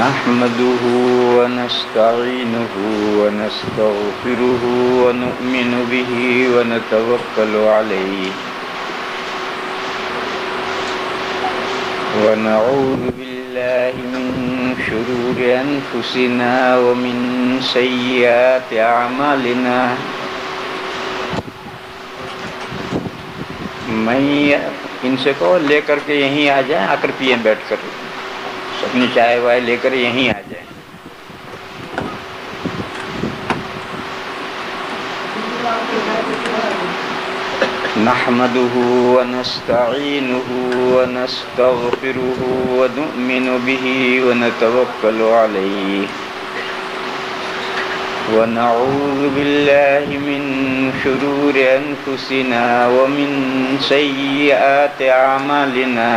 نحمده ونستعينه ونستغفره ونؤمن به ونتوكل عليه ونعوذ بالله من شرور أنفسنا ومن سيئات أعمالنا ان سے کہو لے کر کے یہیں آ جائیں، آ کر پیئیں بیٹھ کر اپنی چائے وائے لے کر یہیں آ جائیں۔ نحمده ونستعينه ونستغفره ونؤمن به ونتوكل عليه ونعوذ بالله من شرور أنفسنا ومن سيئات أعمالنا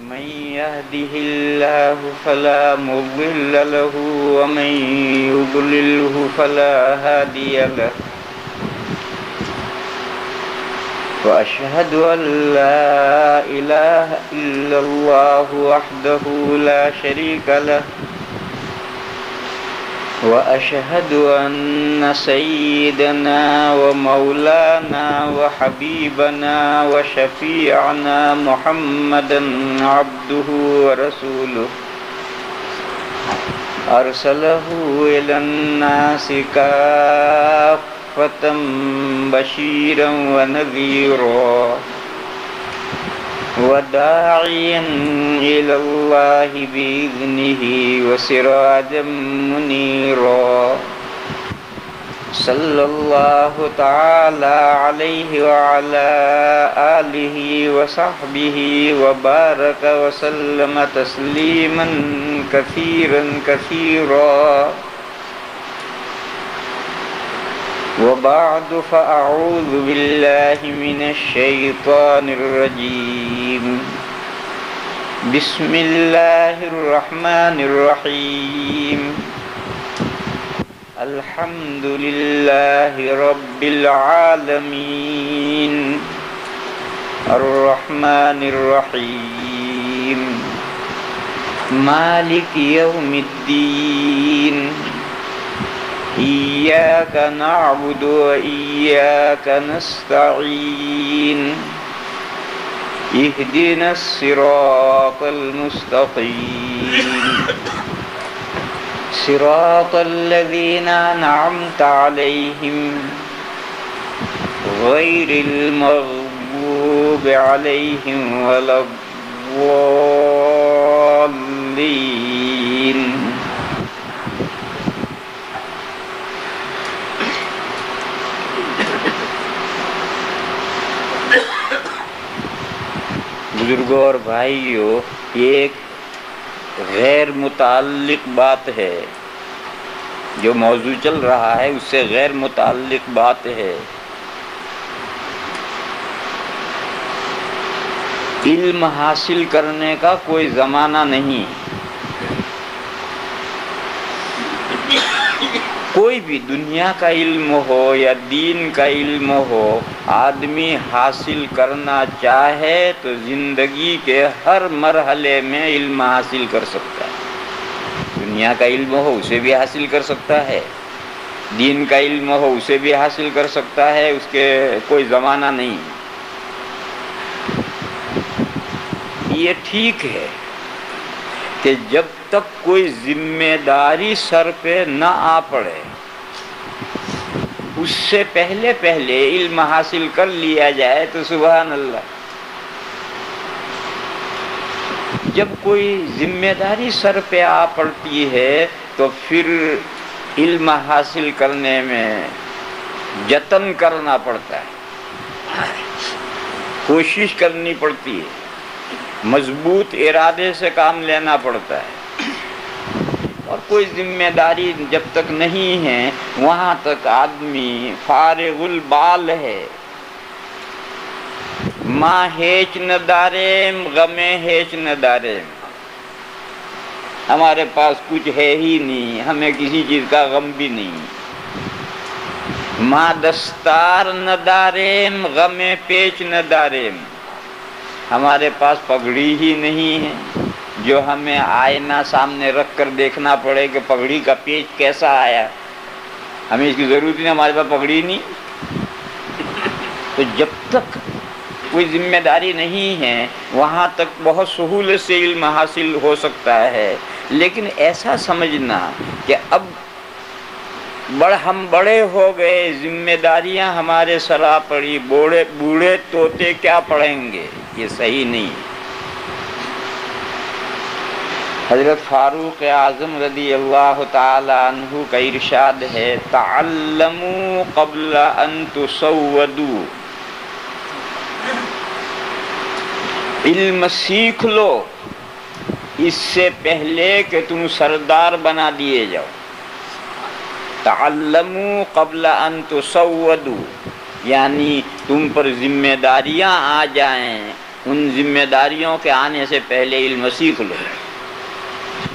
من يهده الله فلا مضل له ومن يضلله فلا هادي له وأشهد أن لا إله إلا الله وحده لا شريك له وأشهد أن سيدنا ومولانا وحبيبنا وشفيعنا محمدا عبده ورسوله أرسله إلى الناس كافة بشيرا ونذيرا وداعيا إلى الله بإذنه وسراجا منيرا صلى الله تعالى عليه وعلى آله وصحبه وبارك وسلم تسليما كثيرا كثيرا وبعد فأعوذ بالله من الشيطان الرجيم بسم الله الرحمن الرحيم الحمد لله رب العالمين الرحمن الرحيم مالك يوم الدين إياك نعبد وإياك نستعين اهدنا الصراط المستقيم صراط الذين أنعمت عليهم غير المغضوب عليهم ولا الضالين۔ بزرگوں اور بھائیوں، یہ ایک غیر متعلق بات ہے، جو موضوع چل رہا ہے اس سے غیر متعلق بات ہے۔ علم حاصل کرنے کا کوئی زمانہ نہیں، کوئی بھی دنیا کا علم ہو یا دین کا علم ہو، آدمی حاصل کرنا چاہے تو زندگی کے ہر مرحلے میں علم حاصل کر سکتا ہے۔ دنیا کا علم ہو اسے بھی حاصل کر سکتا ہے، دین کا علم ہو اسے بھی حاصل کر سکتا ہے، اس کے کوئی زمانہ نہیں۔ یہ ٹھیک ہے کہ جب تک کوئی ذمہ داری سر پہ نہ آ پڑے اس سے پہلے علم حاصل کر لیا جائے تو سبحان اللہ۔ جب کوئی ذمہ داری سر پہ آ پڑتی ہے تو پھر علم حاصل کرنے میں جتن کرنا پڑتا ہے، کوشش کرنی پڑتی ہے، مضبوط ارادے سے کام لینا پڑتا ہے۔ اور کوئی ذمہ داری جب تک نہیں ہے وہاں تک آدمی فارغ البال ہے۔ ماں ہیچ نہ داریم غمیں ہیچ نہ داریم، ہمارے پاس کچھ ہے ہی نہیں، ہمیں کسی چیز کا غم بھی نہیں۔ ماں دستار نہ داریم غم پیچ نہ داریم، ہمارے پاس پگڑی ہی نہیں ہے جو ہمیں آئینہ سامنے رکھ کر دیکھنا پڑے کہ پگڑی کا پیچ کیسا آیا، ہمیں اس کی ضرورت نہیں، ہمارے پاس پگڑی نہیں۔ تو جب تک کوئی ذمہ داری نہیں ہے وہاں تک بہت سہولت سے علم حاصل ہو سکتا ہے، لیکن ایسا سمجھنا کہ اب ہم بڑے ہو گئے، ذمہ داریاں ہمارے سرا پڑی، بوڑھے طوطے کیا پڑھیں گے، یہ صحیح نہیں۔ حضرت فاروق اعظم رضی اللہ تعالی عنہ کا ارشاد ہے، تعلموا قبل ان تسودوا، علم سیکھ لو اس سے پہلے کہ تم سردار بنا دیے جاؤ۔ تعلموا قبل ان تسودوا، یعنی تم پر ذمہ داریاں آ جائیں، ان ذمہ داریوں کے آنے سے پہلے علم سیکھ لو۔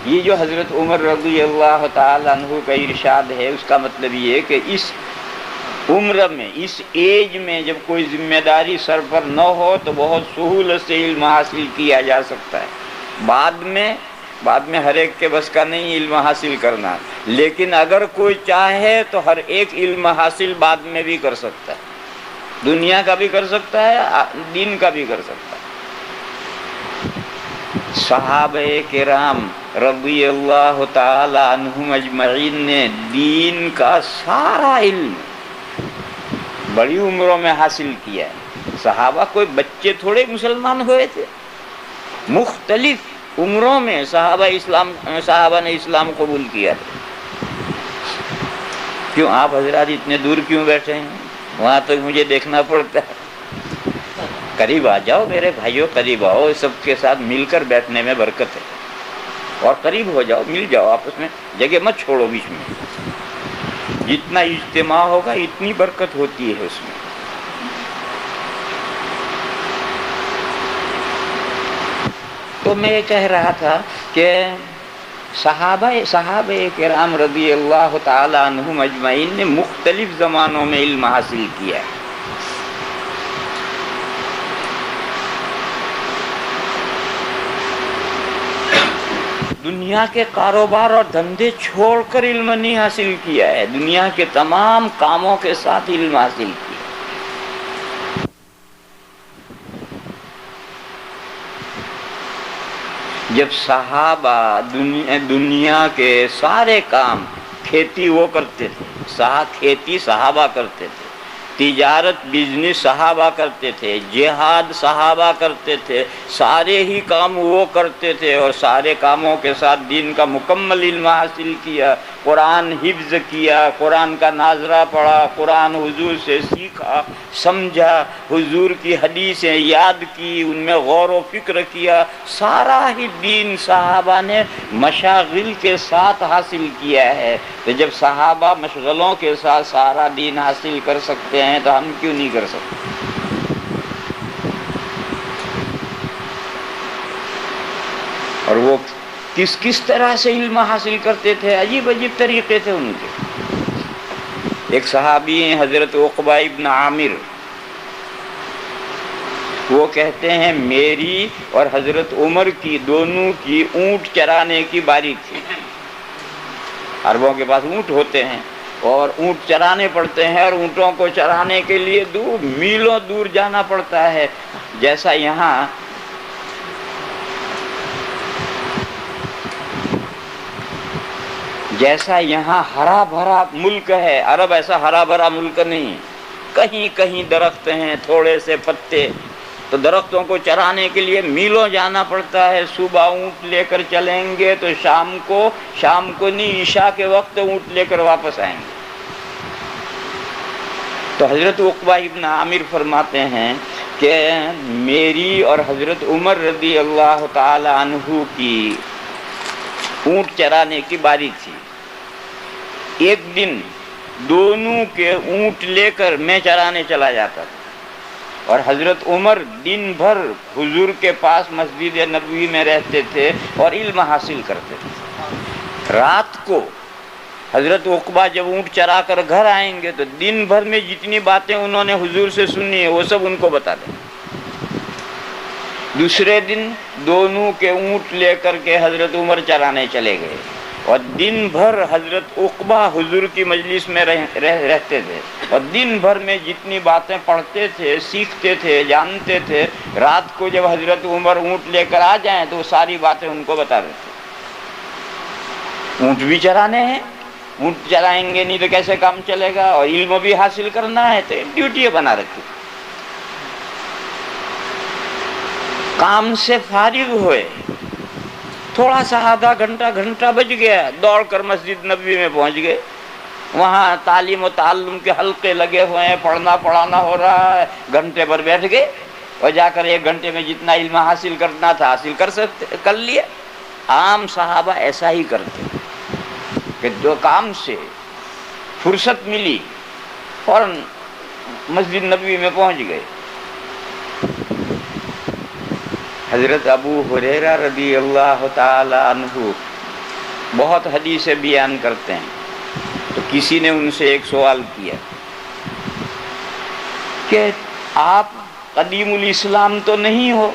یہ جو حضرت عمر رضی اللہ تعالی عنہ کا ارشاد ہے، اس کا مطلب یہ ہے کہ اس عمر میں، اس ایج میں جب کوئی ذمہ داری سر پر نہ ہو تو بہت سہولت سے علم حاصل کیا جا سکتا ہے۔ بعد میں ہر ایک کے بس کا نہیں علم حاصل کرنا، لیکن اگر کوئی چاہے تو ہر ایک علم حاصل بعد میں بھی کر سکتا ہے، دنیا کا بھی کر سکتا ہے، دین کا بھی کر سکتا ہے۔ صحابہ کرام رضی اللہ تعالی عنہم اجمعین نے دین کا سارا علم بڑی عمروں میں حاصل کیا ہے۔ صحابہ کوئی بچے تھوڑے مسلمان ہوئے تھے، مختلف عمروں میں صحابہ نے اسلام قبول کیا تھا۔ کیوں آپ حضرات اتنے دور کیوں بیٹھے ہیں؟ وہاں تک مجھے دیکھنا پڑتا ہے۔ قریب آ جاؤ میرے بھائیوں، قریب آؤ، سب کے ساتھ مل کر بیٹھنے میں برکت ہے، اور قریب ہو جاؤ، مل جاؤ آپس میں، جگہ مت چھوڑو بیچ میں۔ جتنا اجتماع ہوگا اتنی برکت ہوتی ہے اس میں۔ تو میں یہ کہہ رہا تھا کہ صحابہ کرام رضی اللہ تعالی عنہم اجمعین نے مختلف زمانوں میں علم حاصل کیا ہے۔ دنیا کے کاروبار اور دھندے چھوڑ کر علم نہیں حاصل کیا ہے، دنیا کے تمام کاموں کے ساتھ علم حاصل کیا۔ جب صحابہ دنیا کے سارے کام، کھیتی وہ کرتے تھے، کھیتی صحابہ کرتے تھے، تجارت بزنس صحابہ کرتے تھے، جہاد صحابہ کرتے تھے، سارے ہی کام وہ کرتے تھے، اور سارے کاموں کے ساتھ دین کا مکمل علم حاصل کیا، قرآن حفظ کیا، قرآن کا ناظرہ پڑھا، قرآن حضور سے سیکھا، سمجھا، حضور کی حدیثیں یاد کی، ان میں غور و فکر کیا، سارا ہی دین صحابہ نے مشاغل کے ساتھ حاصل کیا ہے۔ تو جب صحابہ مشغلوں کے ساتھ سارا دین حاصل کر سکتے ہیں تو ہم کیوں نہیں کر سکتے؟ اور وہ کس طرح سے علم حاصل کرتے تھے، عجیب طریقے تھے ان کے۔ ایک صحابی ہیں حضرت عقبہ ابن عامر، وہ کہتے ہیں میری اور حضرت عمر کی دونوں کی اونٹ چرانے کی باری تھی۔ عربوں کے پاس اونٹ ہوتے ہیں اور اونٹ چرانے پڑتے ہیں، اور اونٹوں کو چرانے کے لیے میلوں دور جانا پڑتا ہے۔ جیسا یہاں ہرا بھرا ملک ہے، عرب ایسا ہرا بھرا ملک نہیں، کہیں کہیں درخت ہیں، تھوڑے سے پتے، تو درختوں کو چرانے کے لیے میلوں جانا پڑتا ہے۔ صبح اونٹ لے کر چلیں گے تو شام کو نہیں، عشاء کے وقت اونٹ لے کر واپس آئیں گے۔ تو حضرت عقبہ ابن عامر فرماتے ہیں کہ میری اور حضرت عمر رضی اللہ تعالی عنہ کی اونٹ چرانے کی باری تھی۔ ایک دن دونوں کے اونٹ لے کر میں چرانے چلا جاتا تھا، اور حضرت عمر دن بھر حضور کے پاس مسجد نبوی میں رہتے تھے اور علم حاصل کرتے تھے۔ رات کو حضرت عقبہ جب اونٹ چرا کر گھر آئیں گے تو دن بھر میں جتنی باتیں انہوں نے حضور سے سنی ہے وہ سب ان کو بتا دیں. دوسرے دن دونوں کے اونٹ لے کر کے حضرت عمر چرانے چلے گئے اور دن بھر حضرت عقبہ حضور کی مجلس میں رہتے تھے اور دن بھر میں جتنی باتیں پڑھتے تھے، سیکھتے تھے، جانتے تھے، رات کو جب حضرت عمر اونٹ لے کر آ جائیں تو وہ ساری باتیں ان کو بتا دیتے. اونٹ بھی چرانے ہیں، اونٹ چرائیں گے نہیں تو کیسے کام چلے گا، اور علم بھی حاصل کرنا ہے تو ڈیوٹی بنا رکھی. کام سے فارغ ہوئے، تھوڑا سا آدھا گھنٹہ بچ گیا، دوڑ کر مسجد نبوی میں پہنچ گئے. وہاں تعلیم و تعلم کے حلقے لگے ہوئے ہیں، پڑھنا پڑھانا ہو رہا ہے. گھنٹے پر بیٹھ گئے اور جا کر 1 گھنٹے میں جتنا علم حاصل کرنا تھا حاصل کر لیا. عام صحابہ ایسا ہی کرتے کہ جو کام سے فرصت ملی فوراً مسجد نبوی میں پہنچ گئے. حضرت ابو ہریرہ رضی اللہ تعالی عنہ بہت حدیثیں بیان کرتے ہیں. تو کسی نے ان سے ایک سوال کیا کہ آپ قدیم الاسلام تو نہیں ہو،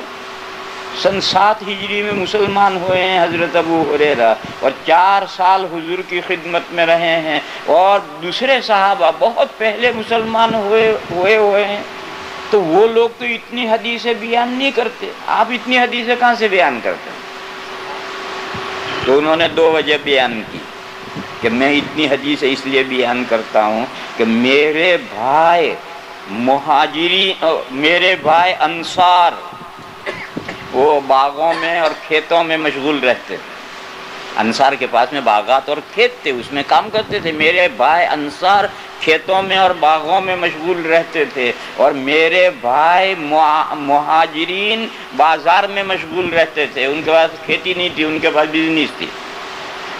سن 7 ہجری میں مسلمان ہوئے ہیں حضرت ابو ہریرہ، اور 4 سال حضور کی خدمت میں رہے ہیں، اور دوسرے صحابہ بہت پہلے مسلمان ہوئے ہیں، تو وہ لوگ تو اتنی حدیثیں بیان نہیں کرتے، آپ اتنی حدیثیں کہاں سے بیان کرتے ہیں؟ تو انہوں نے 2 وجہ بیان کی کہ میں اتنی حدیثیں اس لیے بیان کرتا ہوں کہ میرے بھائی انصار وہ باغوں میں اور کھیتوں میں مشغول رہتے تھے. انصار کے پاس میں باغات اور کھیت تھے، اس میں کام کرتے تھے. میرے بھائی انصار کھیتوں میں اور باغوں میں مشغول رہتے تھے، اور میرے بھائی مہاجرین بازار میں مشغول رہتے تھے. ان کے پاس کھیتی نہیں تھی، ان کے پاس بزنس تھی.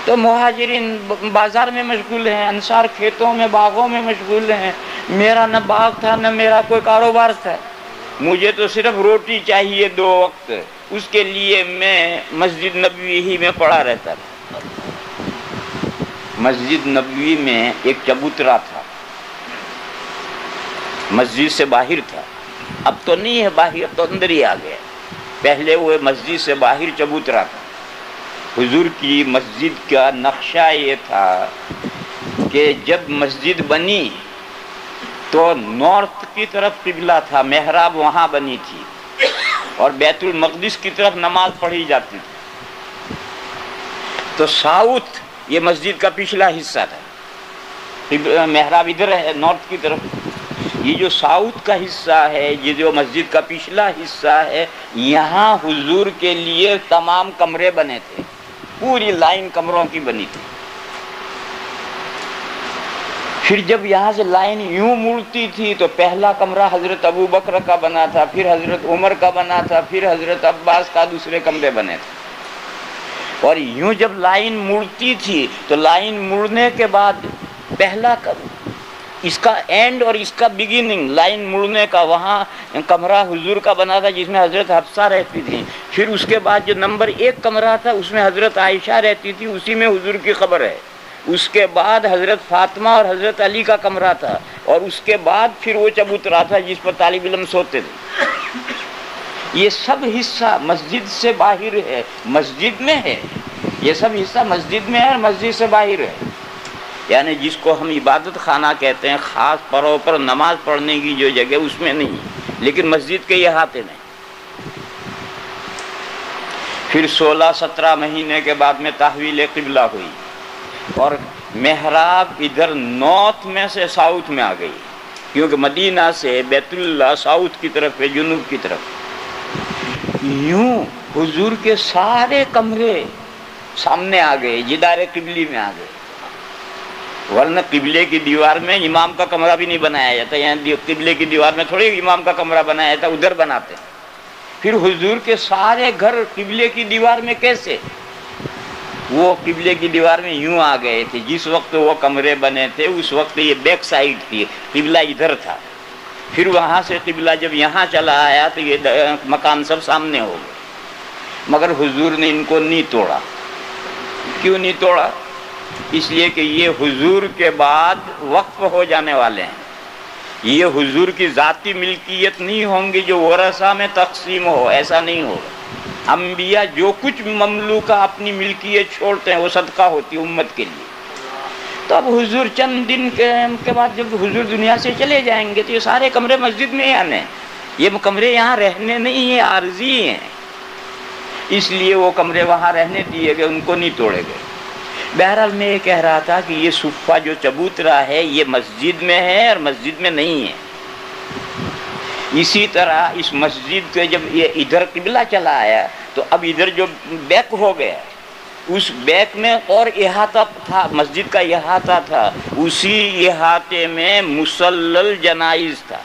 تو مہاجرین بازار میں مشغول ہیں، انصار کھیتوں میں باغوں میں مشغول ہیں. میرا نہ باغ تھا نہ میرا کوئی کاروبار تھا، مجھے تو صرف روٹی چاہیے 2 وقت، اس کے لیے میں مسجد نبوی ہی میں پڑا رہتا تھا. مسجد نبوی میں ایک چبوترا تھا، مسجد سے باہر تھا، اب تو نہیں ہے باہر، اب تو اندر ہی آ گیا. پہلے وہ مسجد سے باہر چبوترا تھا. حضور کی مسجد کا نقشہ یہ تھا کہ جب مسجد بنی تو نارتھ کی طرف قبلہ تھا، محراب وہاں بنی تھی، اور بیت المقدس کی طرف نماز پڑھی جاتی تھی. تو ساؤتھ یہ مسجد کا پچھلا حصہ تھا، محراب ادھر ہے نارتھ کی طرف. یہ جو ساؤتھ کا حصہ ہے، یہ جو مسجد کا پچھلا حصہ ہے، یہاں حضور کے لیے تمام کمرے بنے تھے، پوری لائن کمروں کی بنی تھی. پھر جب یہاں سے لائن یوں مڑتی تھی تو پہلا کمرہ حضرت ابو بکر کا بنا تھا، پھر حضرت عمر کا بنا تھا، پھر حضرت عباس کا، دوسرے کمرے بنے تھے. اور یوں جب لائن مڑتی تھی تو لائن مڑنے کے بعد پہلا اس کا اینڈ اور اس کا بگننگ، لائن مڑنے کا وہاں کمرہ حضور کا بنا تھا جس میں حضرت حفصہ رہتی تھی. پھر اس کے بعد جو نمبر 1 کمرہ تھا اس میں حضرت عائشہ رہتی تھی، اسی میں حضور کی قبر ہے. اس کے بعد حضرت فاطمہ اور حضرت علی کا کمرہ تھا، اور اس کے بعد پھر وہ چبوترا تھا جس پر طالب علم سوتے تھے. یہ سب حصہ مسجد سے باہر ہے، مسجد میں ہے، یہ سب حصہ مسجد میں ہے اور مسجد سے باہر ہے. یعنی جس کو ہم عبادت خانہ کہتے ہیں، خاص پروں پر نماز پڑھنے کی جو جگہ اس میں نہیں، لیکن مسجد کے احاطے میں. پھر 16-17 مہینے کے بعد میں تحویل قبلہ ہوئی، اور محراب ادھر نارتھ میں سے ساؤتھ میں آ گئی، کیونکہ مدینہ سے بیت اللہ ساؤتھ کی طرف ہے، جنوب کی طرف. یوں حضور کے سارے کمرے سامنے آ گئے، جدار قبلی میں آ گئے. ورنہ قبلے کی دیوار میں امام کا کمرہ بھی نہیں بنایا جاتا، یہاں قبلے کی دیوار میں تھوڑی امام کا کمرہ بنایا جاتا، ادھر بناتے. پھر حضور کے سارے گھر قبلے کی دیوار میں کیسے؟ وہ قبلے کی دیوار میں یوں آ گئے تھے. جس وقت وہ کمرے بنے تھے اس وقت یہ بیک سائڈ تھی، قبلہ ادھر تھا. پھر وہاں سے قبلہ جب یہاں چلا آیا تو یہ مکان سب سامنے ہو گئے. مگر حضور نے ان کو نہیں توڑا. کیوں نہیں توڑا؟ اس لیے کہ یہ حضور کے بعد وقف ہو جانے والے ہیں، یہ حضور کی ذاتی ملکیت نہیں ہوں گی جو ورثہ میں تقسیم ہو، ایسا نہیں ہوگا۔ انبیاء جو کچھ مملوکہ اپنی ملکیت چھوڑتے ہیں وہ صدقہ ہوتی ہے امت کے لیے۔ تو اب حضور چند دن کے بعد جب حضور دنیا سے چلے جائیں گے تو یہ سارے کمرے مسجد میں ہی آنے ہیں، یہ کمرے یہاں رہنے نہیں ہیں، عارضی ہیں، اس لیے وہ کمرے وہاں رہنے دیے گئے، ان کو نہیں توڑے گئے۔ بہرحال میں یہ کہہ رہا تھا کہ یہ صفہ جو چبوترا ہے یہ مسجد میں ہے اور مسجد میں نہیں ہے۔ اسی طرح اس مسجد کے جب یہ ادھر قبلہ چلا آیا تو اب ادھر جو بیک ہو گیا، اس بیک میں اور احاطہ تھا، مسجد کا احاطہ تھا، اسی احاطے میں مسلل جنائز تھا،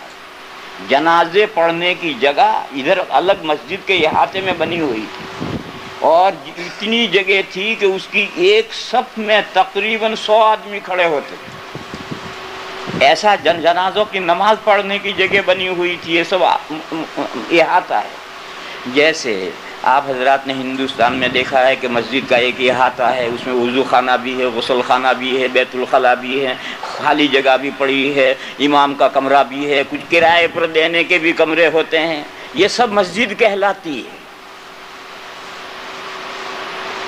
جنازے پڑھنے کی جگہ ادھر الگ مسجد کے احاطے میں بنی ہوئی تھی، اور اتنی جگہ تھی کہ اس کی ایک صف میں تقریباً 100 آدمی کھڑے ہوتے تھے۔ ایسا جنازوں کی نماز پڑھنے کی جگہ بنی ہوئی تھی، یہ سب احاطہ ہے۔ جیسے آپ حضرات نے ہندوستان میں دیکھا ہے کہ مسجد کا ایک احاطہ ہے، اس میں وضو خانہ بھی ہے، غسل خانہ بھی ہے، بیت الخلاء بھی ہے، خالی جگہ بھی پڑی ہے، امام کا کمرہ بھی ہے، کچھ کرائے پر دینے کے بھی کمرے ہوتے ہیں، یہ سب مسجد کہلاتی ہے۔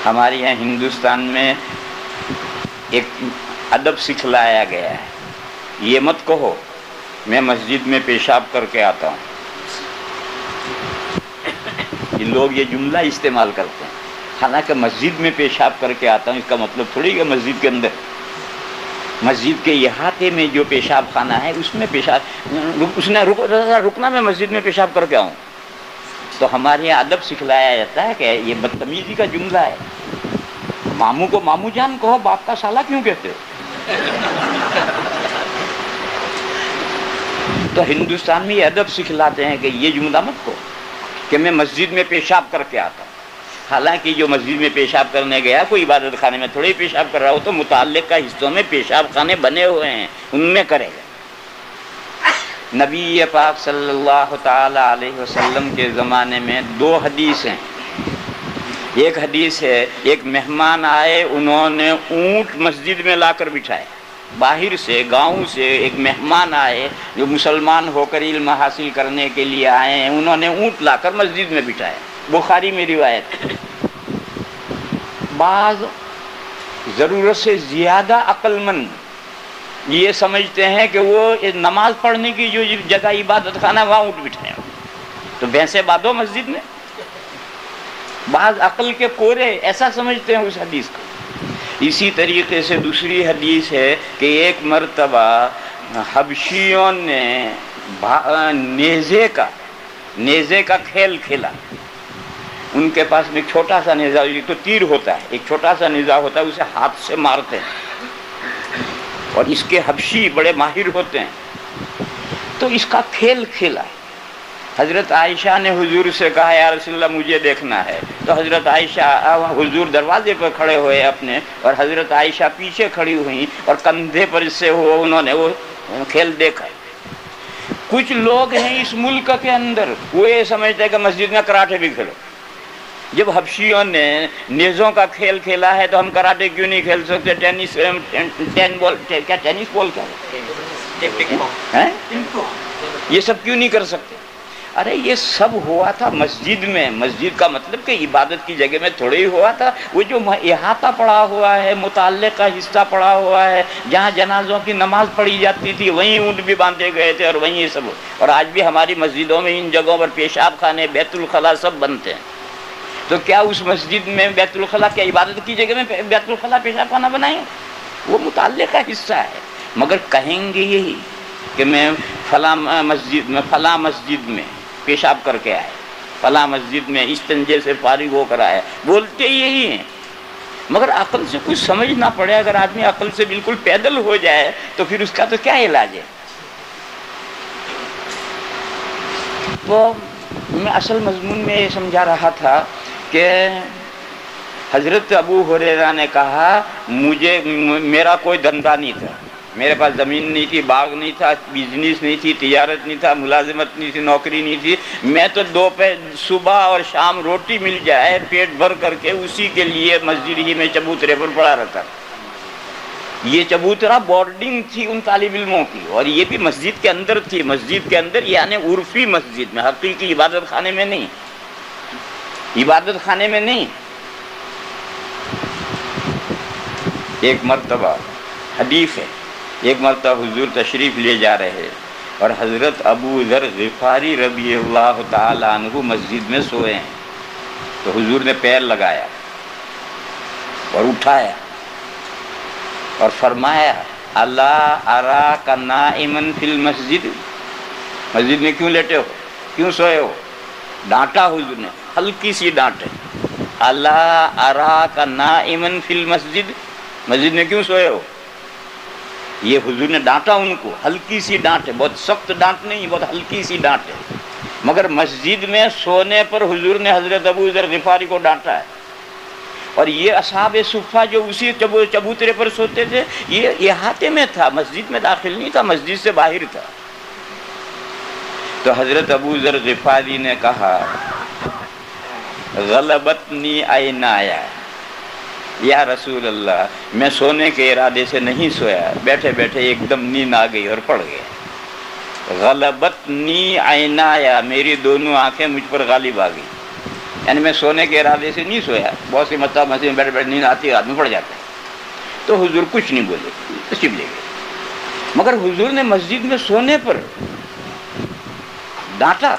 ہمارے یہاں ہندوستان میں ایک ادب سکھلایا گیا ہے، یہ مت کہو میں مسجد میں پیشاب کر کے آتا ہوں، یہ لوگ یہ جملہ استعمال کرتے ہیں، حالانکہ مسجد میں پیشاب کر کے آتا ہوں اس کا مطلب تھوڑی کہ مسجد کے اندر، مسجد کے احاطے میں جو پیشاب خانہ ہے اس میں پیشاب، اس نے رکنا میں مسجد میں پیشاب کر کے آؤں، تو ہمارے یہاں ادب سکھلایا جاتا ہے کہ یہ بدتمیزی کا جملہ ہے، ماموں کو ماموں جان کہو، باپ کا سالا کیوں کہتے ہو؟ تو ہندوستان میں یہ ادب سکھلاتے ہیں کہ یہ جملہ مت کہو کہ میں مسجد میں پیشاب کر کے آتا ہوں، حالانکہ جو مسجد میں پیشاب کرنے گیا کوئی عبادت خانے میں تھوڑی پیشاب کر رہا ہو، تو متعلقہ حصوں میں پیشاب خانے بنے ہوئے ہیں، ان میں کرے گا۔ نبی پاک صلی اللہ تعالی علیہ وسلم کے زمانے میں 2 حدیث ہیں۔ ایک حدیث ہے، ایک مہمان آئے، انہوں نے اونٹ مسجد میں لا کر بٹھائے، باہر سے گاؤں سے ایک مہمان آئے جو مسلمان ہو کر علم حاصل کرنے کے لیے آئے ہیں، انہوں نے اونٹ لا کر مسجد میں بٹھائے، بخاری میں روایت۔ بعض ضرورت سے زیادہ عقل مند یہ سمجھتے ہیں کہ وہ نماز پڑھنے کی جو جگہ عبادت خانہ وہاں اونٹ بٹھائے، تو بھینسیں باندھو مسجد میں۔ بعض عقل کے کورے ایسا سمجھتے ہیں اس حدیث کو۔ اسی طریقے سے دوسری حدیث ہے کہ ایک مرتبہ حبشیوں نے نیزے کا کھیل کھیلا، ان کے پاس میں ایک چھوٹا سا نیزہ، تو تیر ہوتا ہے، ایک چھوٹا سا نیزہ ہوتا ہے، اسے ہاتھ سے مارتے ہیں، اور اس کے حبشی بڑے ماہر ہوتے ہیں، تو اس کا کھیل کھیلا۔ حضرت عائشہ نے حضور سے کہا یا رسول اللہ مجھے دیکھنا ہے، تو حضرت عائشہ، حضور دروازے پر کھڑے ہوئے اپنے، اور حضرت عائشہ پیچھے کھڑی ہوئیں اور کندھے پر سے انہوں نے وہ کھیل دیکھا۔ کچھ لوگ ہیں اس ملک کے اندر وہ یہ سمجھتے ہیں کہ مسجد میں کراٹے بھی کھیلو، جب حبشیوں نے نیزوں کا کھیل کھیلا ہے تو ہم کراٹے کیوں نہیں کھیل سکتے؟ ٹینس بال یہ سب کیوں نہیں کر سکتے؟ ارے یہ سب ہوا تھا مسجد میں، مسجد کا مطلب کہ عبادت کی جگہ میں تھوڑے ہی ہوا تھا، وہ جو احاطہ پڑا ہوا ہے، متعلقہ حصہ پڑا ہوا ہے، جہاں جنازوں کی نماز پڑھی جاتی تھی وہیں اونٹ بھی باندھے گئے تھے، اور وہیں یہ سب، اور آج بھی ہماری مسجدوں میں ان جگہوں پر پیشاب خانے، بیت الخلاء سب بنتے ہیں، تو کیا اس مسجد میں بیت الخلاء، کیا عبادت کی جگہ میں بیت الخلاء پیشاب خانہ بنائیں؟ وہ متعلقہ حصہ ہے، مگر کہیں گے یہی کہ میں فلاں مسجد میں پیشاب کر کے آئے، فلاں مسجد میں استنجے سے فارغ ہو کر آئے، بولتے یہی ہیں، مگر عقل سے کچھ سمجھ نہ پڑے۔ اگر آدمی عقل سے بالکل پیدل ہو جائے تو پھر اس کا تو کیا علاج ہے؟ وہ میں اصل مضمون میں یہ سمجھا رہا تھا کہ حضرت ابو ہریرہ نے کہا میرا کوئی دھندا نہیں تھا، میرے پاس زمین نہیں تھی، باغ نہیں تھا، بزنس نہیں تھی، تجارت نہیں تھا، ملازمت نہیں تھی، نوکری نہیں تھی، میں تو صبح اور شام روٹی مل جائے پیٹ بھر کر کے اسی کے لیے مسجد ہی میں چبوترے پر پڑا رہتا، یہ چبوترا بورڈنگ تھی ان طالب علموں کی، اور یہ بھی مسجد کے اندر تھی، مسجد کے اندر یعنی عرفی مسجد میں، حقیقی عبادت خانے میں نہیں، عبادت خانے میں نہیں۔ ایک مرتبہ حدیث ہے، ایک مرتبہ حضور تشریف لے جا رہے اور حضرت ابو ذر غفاری رضی اللہ تعالی عنہ مسجد میں سوئے ہیں، تو حضور نے پیر لگایا اور اٹھایا اور فرمایا اللہ اراک نائما فی المسجد، مسجد میں کیوں لیٹے ہو، کیوں سوئے ہو؟ ڈانٹا حضور نے، ہلکی سی ڈانٹ ہے، اللہ اراک نائما فی المسجد، مسجد میں کیوں سوئے ہو؟ یہ حضور نے ڈانٹا ان کو، ہلکی سی ڈانٹ ہے، بہت سخت ڈانٹ نہیں، بہت ہلکی سی ڈانٹ ہے، مگر مسجد میں سونے پر حضور نے حضرت ابو ذر غفاری کو ڈانٹا ہے۔ اور یہ اصحاب صفہ جو اسی چبوترے پر سوتے تھے، یہ احاطے میں تھا، مسجد میں داخل نہیں تھا، مسجد سے باہر تھا۔ تو حضرت ابو ذر غفاری نے کہا غلبتنی عینایا، یا رسول اللہ میں سونے کے ارادے سے نہیں سویا، بیٹھے بیٹھے ایک دم نیند آ گئی اور پڑ گیا۔ غلبتنی عینایا، میری دونوں آنکھیں مجھ پر غالب آ گئی، یعنی میں سونے کے ارادے سے نہیں سویا، بہت سی مرتبہ مسجد میں بیٹھے بیٹھے نیند آتی ہے، آدمی پڑ جاتا ہے۔ تو حضور کچھ نہیں بولے، تشریف لے گئے، مگر حضور نے مسجد میں سونے پر ڈانٹا۔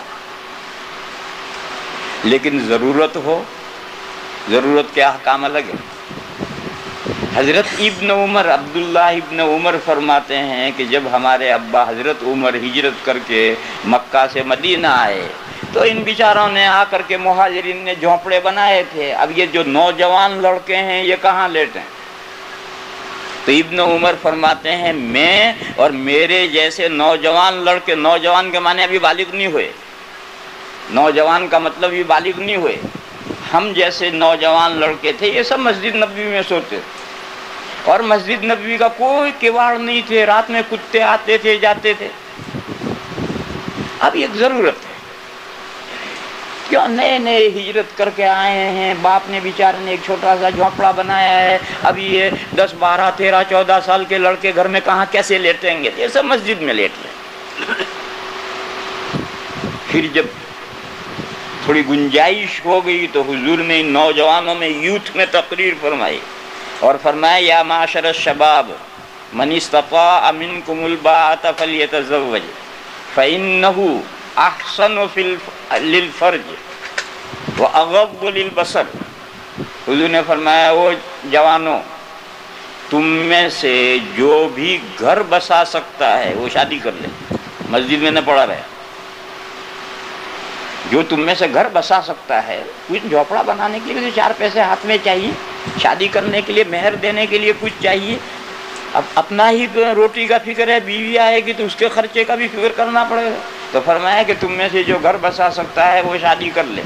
لیکن ضرورت ہو، ضرورت کے احکام الگ ہے۔ حضرت ابن عمر، عبداللہ ابن عمر فرماتے ہیں کہ جب ہمارے ابا حضرت عمر ہجرت کر کے مکہ سے مدینہ آئے تو ان بیچاروں نے آ کر کے مہاجرین نے جھونپڑے بنائے تھے، اب یہ جو نوجوان لڑکے ہیں یہ کہاں لیٹیں؟ تو ابن عمر فرماتے ہیں میں اور میرے جیسے نوجوان لڑکے، نوجوان کے معنی ابھی بالغ نہیں ہوئے، نوجوان کا مطلب یہ بالغ نہیں ہوئے، ہم جیسے نوجوان لڑکے تھے، یہ سب مسجد نبوی میں سوتے تھے، اور مسجد نبوی کا کوئی کواڑ نہیں تھے، رات میں کتے آتے تھے جاتے تھے۔ اب ایک ضرورت ہے، کیوں نئے نئے ہجرت کر کے آئے ہیں، باپ نے بیچارے نے ایک چھوٹا سا جھونپڑا بنایا ہے، اب یہ 10 12 13 14 سال کے لڑکے گھر میں کہاں کیسے لیٹیں گے؟ یہ سب مسجد میں لیٹ رہے۔ پھر جب تھوڑی گنجائش ہو گئی تو حضور نے ان نوجوانوں میں، یوتھ میں تقریر فرمائی اور فرمایا یا معاشر الشباب من استطاع منکم الباءۃ فلیتزوج فإنہ احسن للفرج واغض للبصر۔ حضور نے فرمایا وہ جوانوں، تم میں سے جو بھی گھر بسا سکتا ہے وہ شادی کر لے، مسجد میں نہ پڑا رہے۔ جو تم میں سے گھر بسا سکتا ہے، کچھ جھوپڑا بنانے کے لیے 4 پیسے ہاتھ میں چاہیے، شادی کرنے کے لیے مہر دینے کے لیے کچھ چاہیے، اب اپنا ہی روٹی کا فکر ہے، بیوی آئے گی تو اس کے خرچے کا بھی فکر کرنا پڑے گا، تو فرمایا کہ تم میں سے جو گھر بسا سکتا ہے وہ شادی کر لے۔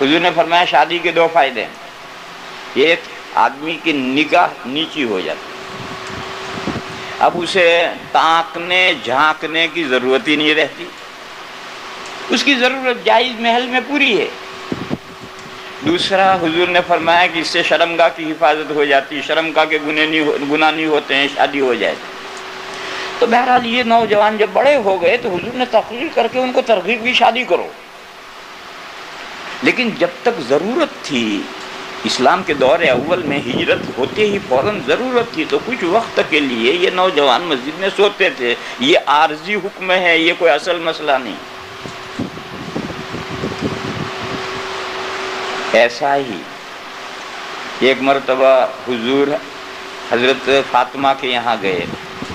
حضور نے فرمایا شادی کے 2 فائدے ہیں، ایک آدمی کی نگاہ نیچی ہو جاتی، اب اسے تاکنے جھانکنے کی ضرورت ہی نہیں رہتی، اس کی ضرورت جائز محل میں پوری ہے۔ دوسرا حضور نے فرمایا کہ اس سے شرمگاہ کی حفاظت ہو جاتی، شرمگاہ کے گناہ نہیں ہوتے ہیں، شادی ہو جائے۔ تو بہرحال یہ نوجوان جب بڑے ہو گئے تو حضور نے تقریر کر کے ان کو ترغیب دی شادی کرو، لیکن جب تک ضرورت تھی، اسلام کے دور اول میں ہجرت ہوتے ہی فوراً ضرورت تھی، تو کچھ وقت کے لیے یہ نوجوان مسجد میں سوتے تھے، یہ عارضی حکم ہے، یہ کوئی اصل مسئلہ نہیں۔ ایسا ہی ایک مرتبہ حضور حضرت فاطمہ کے یہاں گئے،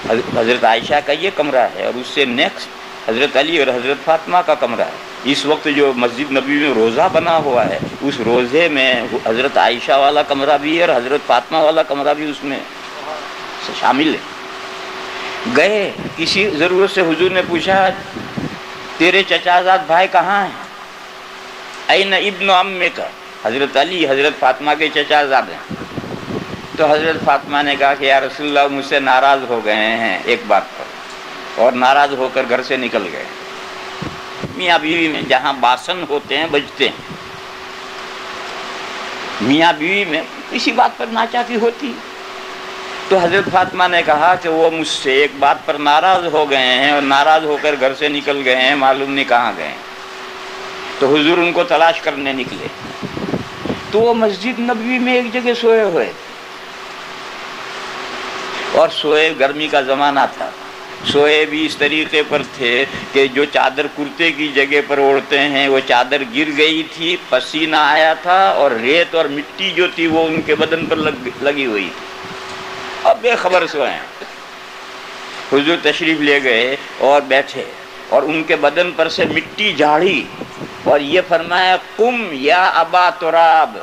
حضرت عائشہ کا یہ کمرہ ہے اور اس سے نیکسٹ حضرت علی اور حضرت فاطمہ کا کمرہ ہے۔ اس وقت جو مسجد نبوی میں روزہ بنا ہوا ہے، اس روزے میں حضرت عائشہ والا کمرہ بھی ہے اور حضرت فاطمہ والا کمرہ بھی اس میں شامل ہے۔ گئے، کسی ضرورت سے حضور نے پوچھا تیرے چچا زاد بھائی کہاں ہیں؟ این ابن عمک، حضرت علی حضرت فاطمہ کے چچا زاد ہیں۔ تو حضرت فاطمہ نے کہا کہ یا رسول اللہ مجھ سے ناراض ہو گئے ہیں ایک بات پر، اور ناراض ہو کر گھر سے نکل گئے۔ میاں بیوی میں جہاں باسن ہوتے ہیں بجتے ہیں، میاں بیوی میں کسی بات پر ناچاکی ہوتی، تو تو حضرت فاطمہ نے کہا کہ وہ مجھ سے ایک بات پر ناراض ہو گئے ہیں اور ناراض ہو کر گھر سے نکل گئے ہیں، معلوم نہیں کہاں گئے ہیں۔ تو حضور ان کو تلاش کرنے نکلے تو وہ مسجد نبوی میں ایک جگہ سوئے ہوئے اور سوئے، گرمی کا زمانہ تھا، سوئے بھی اس طریقے پر تھے کہ جو چادر کرتے کی جگہ پر اوڑھتے ہیں وہ چادر گر گئی تھی، پسینہ آیا تھا اور ریت اور مٹی جو تھی وہ ان کے بدن پر لگی ہوئی تھی، اب بے خبر سوئے ہیں۔ حضور تشریف لے گئے اور بیٹھے اور ان کے بدن پر سے مٹی جھاڑی اور یہ فرمایا قم یا ابا تراب،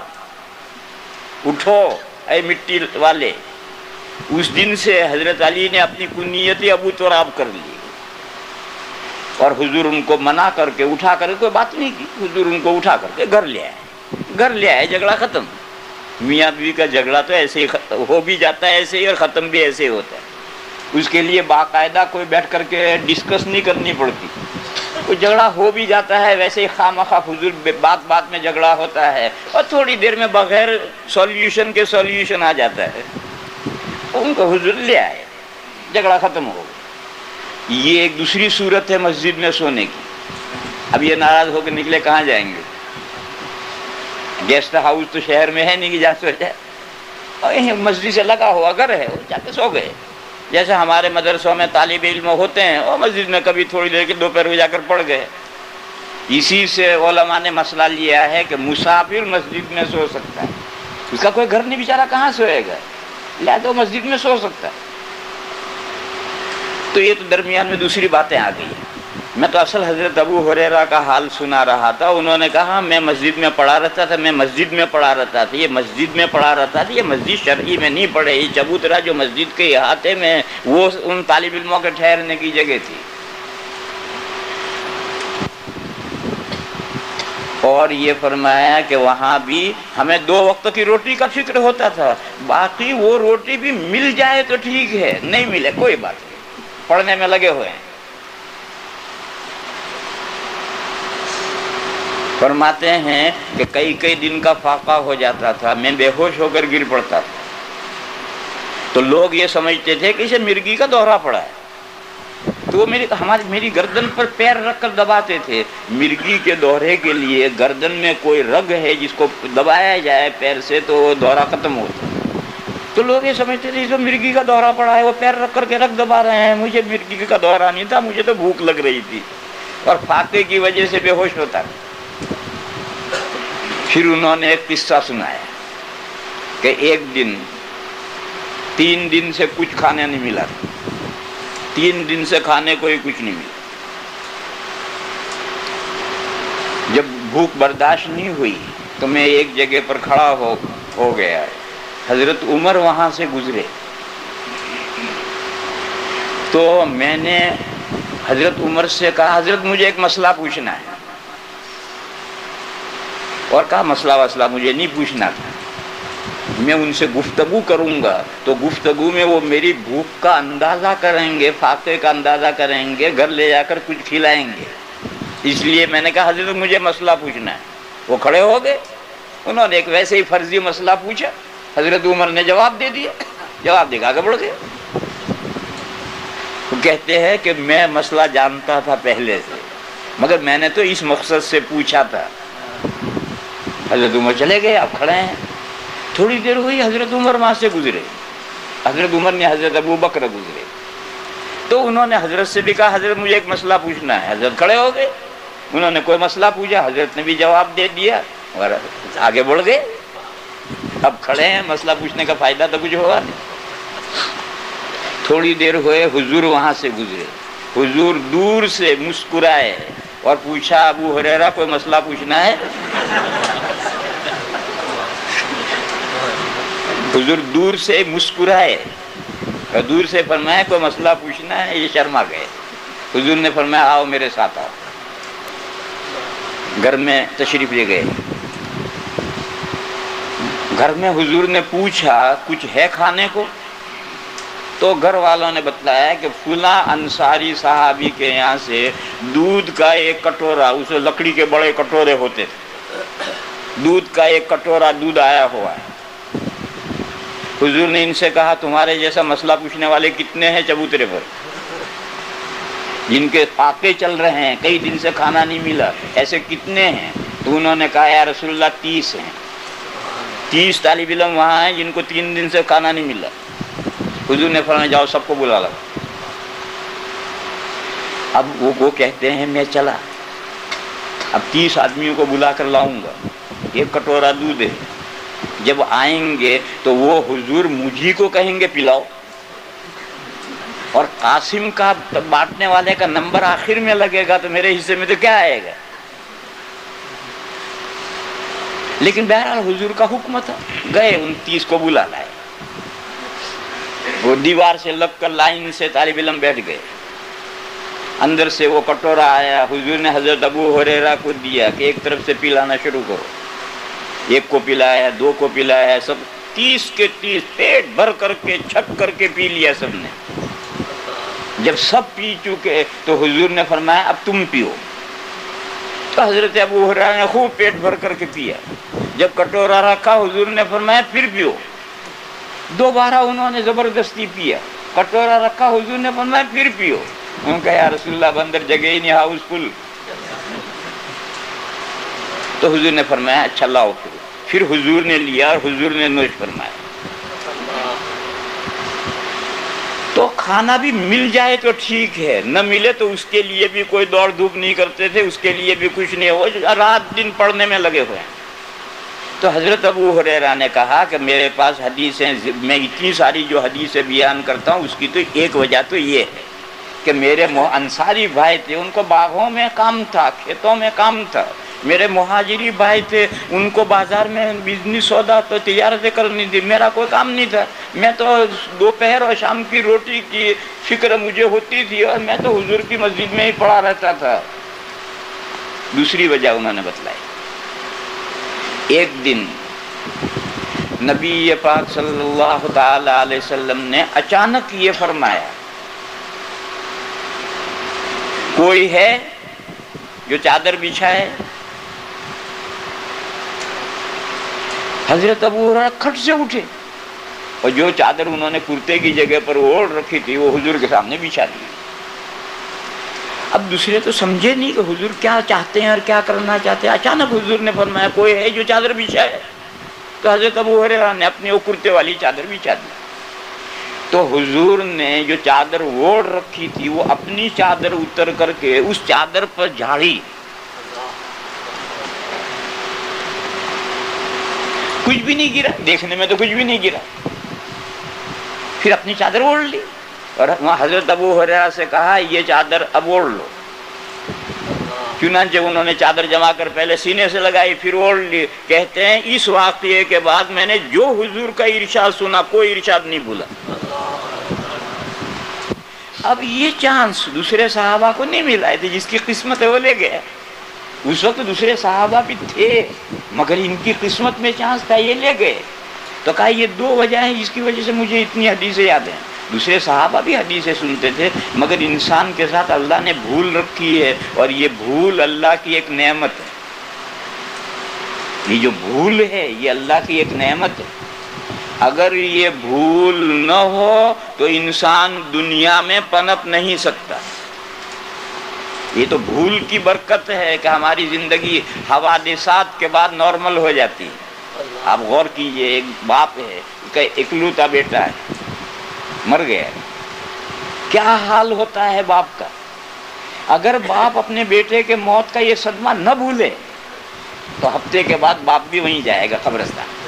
اٹھو اے مٹی والے۔ اس دن سے حضرت علی نے اپنی کنیت ابو تراب کر لی اور حضور ان کو منع کر کے اٹھا کر کوئی بات نہیں کی، حضور ان کو اٹھا کر کے گھر لے آئے، جھگڑا ختم۔ میاں بیوی کا جھگڑا تو ایسے ہی ہو بھی جاتا ہے ایسے ہی، اور ختم بھی ایسے ہی ہوتا ہے، اس کے لیے باقاعدہ کوئی بیٹھ کر کے ڈسکس نہیں کرنی پڑتی، کوئی جھگڑا ہو بھی جاتا ہے ویسے ہی خواہ فضول بات میں جھگڑا ہوتا ہے اور تھوڑی دیر میں بغیر سولیوشن کے سولیوشن آ جاتا ہے۔ ان کو حضور لے آئے، جھگڑا ختم ہو گیا۔ یہ ایک دوسری صورت ہے مسجد میں سونے کی۔ اب یہ ناراض ہو کے نکلے، کہاں جائیں گے؟ گیسٹ ہاؤس تو شہر میں ہے نہیں کہ جا سو جائے، اور مسجد سے لگا ہوا گھر ہے، جا کے سو گئے۔ جیسے ہمارے مدرسوں میں طالب علم ہوتے ہیں اور مسجد میں کبھی تھوڑی دیر کے دوپہر میں جا کر پڑھ گئے۔ اسی سے علماء نے مسئلہ لیا ہے کہ مسافر مسجد میں سو سکتا ہے، اس کا کوئی گھر نہیں، بیچارہ کہاں سوئے گا، لہذا وہ مسجد میں سو سکتا ہے۔ تو یہ تو درمیان میں دوسری باتیں آ گئی ہیں۔ میں تو اصل حضرت ابو ہریرہ کا حال سنا رہا تھا، انہوں نے کہا میں مسجد میں پڑھا رہتا تھا، یہ مسجد میں پڑھا رہتا تھا، یہ مسجد شرعی میں نہیں پڑھے، یہ چبوترا جو مسجد کے احاطے میں وہ ان طالب علموں کے ٹھہرنے کی جگہ تھی۔ اور یہ فرمایا کہ وہاں بھی ہمیں 2 وقت کی روٹی کا فکر ہوتا تھا، باقی وہ روٹی بھی مل جائے تو ٹھیک ہے، نہیں ملے کوئی بات نہیں، پڑھنے میں لگے ہوئے ہیں۔ فرماتے ہیں کہ کئی دن کا فاقہ ہو جاتا تھا، میں بے ہوش ہو کر گر پڑتا تھا، تو لوگ یہ سمجھتے تھے کہ اسے مرگی کا دورہ پڑا ہے، تو وہ میری گردن پر پیر رکھ کر دباتے تھے۔ مرگی کے دورے کے لیے گردن میں کوئی رگ ہے جس کو دبایا جائے پیر سے تو وہ دورہ ختم ہوتا ہے، تو لوگ یہ سمجھتے تھے اس کو مرگی کا دورہ پڑا ہے، وہ پیر رکھ کر کے رگ دبا رہے ہیں۔ مجھے مرگی کا دورہ نہیں تھا، مجھے تو بھوک لگ رہی تھی اور فاقے کی وجہ سے بے ہوش ہوتا تھا۔ پھر انہوں نے ایک قصہ سنایا کہ ایک دن 3 دن سے کچھ کھانے نہیں ملا، 3 دن سے کھانے کو ہی کچھ نہیں ملا۔ جب بھوک برداشت نہیں ہوئی تو میں ایک جگہ پر کھڑا ہو گیا، حضرت عمر وہاں سے گزرے، تو میں نے حضرت عمر سے کہا حضرت مجھے ایک مسئلہ پوچھنا ہے، اور کہا مسئلہ مجھے نہیں پوچھنا تھا، میں ان سے گفتگو کروں گا تو گفتگو میں وہ میری بھوک کا اندازہ کریں گے، فاقے کا اندازہ کریں گے، گھر لے جا کر کچھ کھلائیں گے، اس لیے میں نے کہا حضرت مجھے مسئلہ پوچھنا ہے۔ وہ کھڑے ہو گئے، انہوں نے ایک ویسے ہی فرضی مسئلہ پوچھا، حضرت عمر نے جواب دے دیا، جواب دے کے آگے بڑھ گئے۔ وہ کہتے ہیں کہ میں مسئلہ جانتا تھا پہلے سے، مگر میں نے تو اس مقصد سے پوچھا تھا۔ حضرت عمر چلے گئے، اب کھڑے ہیں، تھوڑی دیر ہوئی حضرت عمر وہاں سے گزرے، حضرت عمر نے حضرت ابو بکر گزرے، تو انہوں نے حضرت سے بھی کہا حضرت مجھے ایک مسئلہ پوچھنا ہے، حضرت کھڑے ہو گئے، انہوں نے کوئی مسئلہ پوچھا، حضرت نے بھی جواب دے دیا اور آگے بڑھ گئے۔ اب کھڑے ہیں، مسئلہ پوچھنے کا فائدہ تو کچھ ہوگا نہیں۔ تھوڑی دیر ہوئے حضور وہاں سے گزرے، حضور دور سے مسکرائے اور پوچھا ابو ہریرہ کوئی مسئلہ پوچھنا ہے؟ حضور دور سے مسکرائے اور دور سے فرمایا کوئی مسئلہ پوچھنا ہے، یہ شرما گئے۔ حضور نے فرمایا آؤ میرے ساتھ آؤ، گھر میں تشریف لے گئے۔ گھر میں حضور نے پوچھا کچھ ہے کھانے کو؟ تو گھر والوں نے بتلایا کہ فلاں انصاری صحابی کے یہاں سے دودھ کا ایک کٹورا، اسے لکڑی کے بڑے کٹورے ہوتے تھے، دودھ کا ایک کٹورا دودھ آیا ہوا ہے، حضور نے ان سے کہا تمہارے جیسا مسئلہ پوچھنے والے کتنے ہیں چبوترے پر، جن کے فاقے چل رہے ہیں، کئی دن سے کھانا نہیں ملا، ایسے کتنے ہیں؟ تو انہوں نے کہا یا رسول اللہ 30 ہیں، 30 طالب علم وہاں ہیں جن کو 3 دن سے کھانا نہیں ملا۔ حضور نے فرمایا جاؤ سب کو بلا لاؤ۔ اب وہ کہتے ہیں میں چلا، اب 30 آدمیوں کو بلا کر لاؤں گا، 1 کٹورا دودھ ہے، جب آئیں گے تو وہ حضور مجھی کو کہیں گے پلاؤ، اور قاسم کا بانٹنے والے کا نمبر آخر میں لگے گا تو میرے حصے میں تو کیا آئے گا؟ لیکن بہرحال حضور کا حکم تھا، گئے 29 کو بلا لائے، وہ دیوار سے لگ کر لائن سے طالب علم بیٹھ گئے، اندر سے وہ کٹورا آیا، حضور نے حضرت ابو ہریرہ کو دیا کہ ایک طرف سے پلانا شروع کرو، 1 کو پلایا، 2 کو پلایا، سب 30 کے 30 پیٹ بھر کر کے چھک کر کے پی لیا سب نے۔ جب سب پی چکے تو حضور نے فرمایا اب تم پیو، تو حضرت ابو ہریرہ نے خوب پیٹ بھر کر کے پیا۔ جب کٹورا رکھا حضور نے فرمایا پھر پیو، دوبارہ انہوں نے زبردستی پیا۔ کٹورا رکھا حضور نے فرمایا پھر پیو، انہوں نے کہا یا رسول اللہ بندر جگہ ہی نہیں ہاؤس فل۔ تو حضور نے فرمایا اچھا لاؤ، پھر حضور نے لیا اور حضور نے نوش فرمایا۔ تو کھانا بھی مل جائے تو ٹھیک ہے، نہ ملے تو اس کے لیے بھی کوئی دوڑ دھوپ نہیں کرتے تھے، اس کے لیے بھی کچھ نہیں، وہ رات دن پڑھنے میں لگے ہوئے ہیں۔ تو حضرت ابو ہریرہ نے کہا کہ میرے پاس حدیثیں، میں اتنی ساری جو حدیثیں بیان کرتا ہوں اس کی تو ایک وجہ تو یہ ہے کہ میرے انصاری بھائی تھے، ان کو باغوں میں کام تھا، کھیتوں میں کام تھا، میرے مہاجری بھائی تھے، ان کو بازار میں بزنس سودا تو تجارتیں کرنی تھی، میرا کوئی کام نہیں تھا، میں تو دوپہر اور شام کی روٹی کی فکر مجھے ہوتی تھی اور میں تو حضور کی مسجد میں ہی پڑھا رہتا تھا۔ دوسری وجہ انہوں نے بتلائی، ایک دن نبی پاک صلی اللہ تعالی علیہ وسلم نے اچانک یہ فرمایا کوئی ہے جو چادر بچھائے؟ حضرت ابو ہریرہ کھٹ سے اٹھے اور جو چادر انہوں نے کرتے کی جگہ پر اوڑھ رکھی تھی وہ حضور کے سامنے بچھا دی۔ اب دوسرے تو سمجھے نہیں کہ حضور کیا چاہتے ہیں اور کیا کرنا چاہتے ہیں۔ اچانک حضور نے فرمایا کوئی ہے جو چادر بچھائے؟ تو حضرت ابو ہریرہ نے اپنی وہ کرتے والی چادر بچھا دی۔ تو حضور نے جو چادر اوڑھ رکھی تھی وہ اپنی چادر اتر کر کے اس چادر پر جھاڑی، کچھ بھی نہیں گرا، دیکھنے میں تو کچھ بھی نہیں گرا، پھر اپنی چادر اوڑھ لی اور وہاں حضرت ابو ہریرہ سے کہا یہ چادر اب اوڑھ لو۔ چنانچہ انہوں نے چادر جما کر پہلے سینے سے لگائی پھر اوڑھ لی۔ کہتے ہیں اس واقعے کے بعد میں نے جو حضور کا ارشاد سنا کوئی ارشاد نہیں بھولا۔ اب یہ چانس دوسرے صحابہ کو نہیں ملا تھے، جس کی قسمت ہے وہ لے گیا۔ اس وقت دوسرے صحابہ بھی تھے مگر ان کی قسمت میں چانس تھا، یہ لے گئے۔ تو کہا یہ 2 وجہ ہیں جس کی وجہ سے مجھے اتنی حدیثیں یاد ہیں۔ دوسرے صحابہ بھی حدیثیں سنتے تھے مگر انسان کے ساتھ اللہ نے بھول رکھی ہے، اور یہ بھول اللہ کی ایک نعمت ہے۔ یہ جو بھول ہے یہ اللہ کی ایک نعمت ہے، اگر یہ بھول نہ ہو تو انسان دنیا میں پنپ نہیں سکتا۔ یہ تو بھول کی برکت ہے کہ ہماری زندگی حوادثات کے بعد نارمل ہو جاتی ہے۔ آپ غور کیجئے، ایک باپ ہے، اس کا اکلوتا بیٹا ہے، مر گیا ہے، کیا حال ہوتا ہے باپ کا؟ اگر باپ اپنے بیٹے کے موت کا یہ صدمہ نہ بھولے تو ہفتے کے بعد باپ بھی وہیں جائے گا قبرستان۔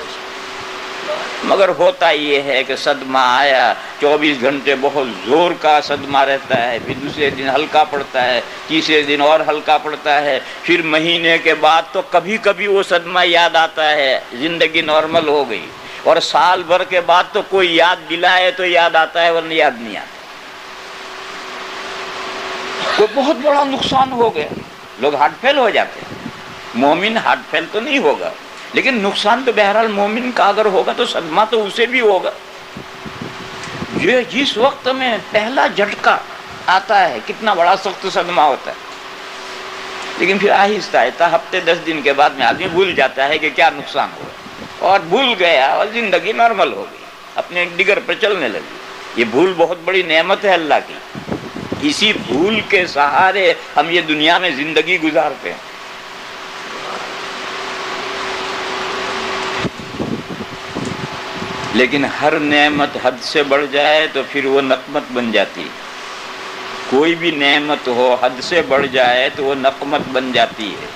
مگر ہوتا یہ ہے کہ صدمہ آیا، 24 گھنٹے بہت زور کا صدمہ رہتا ہے، پھر دوسرے دن ہلکا پڑتا ہے، تیسرے دن اور ہلکا پڑتا ہے، پھر مہینے کے بعد تو کبھی کبھی وہ صدمہ یاد آتا ہے، زندگی نارمل ہو گئی، اور سال بھر کے بعد تو کوئی یاد دلائے تو یاد آتا ہے ورنہ یاد نہیں آتا۔ تو بہت بڑا نقصان ہو گیا، لوگ ہارٹ فیل ہو جاتے ہیں۔ مومن ہارٹ فیل تو نہیں ہوگا لیکن نقصان تو بہرحال مومن کا اگر ہوگا تو صدمہ تو اسے بھی ہوگا۔ یہ جس وقت میں پہلا جھٹکا آتا ہے کتنا بڑا سخت صدمہ ہوتا ہے، لیکن پھر آہستہ آہستہ ہفتے 10 دن کے بعد میں آدمی بھول جاتا ہے کہ کیا نقصان ہوا، اور بھول گیا اور زندگی نارمل ہو گئی۔ اپنے ڈگر پر چلنے لگی. یہ بھول بہت بڑی نعمت ہے اللہ کی. اسی بھول کے سہارے ہم یہ دنیا میں زندگی گزارتے ہیں. لیکن ہر نعمت حد سے بڑھ جائے تو پھر وہ نقمت بن جاتی. کوئی بھی نعمت ہو حد سے بڑھ جائے تو وہ نقمت بن جاتی ہے.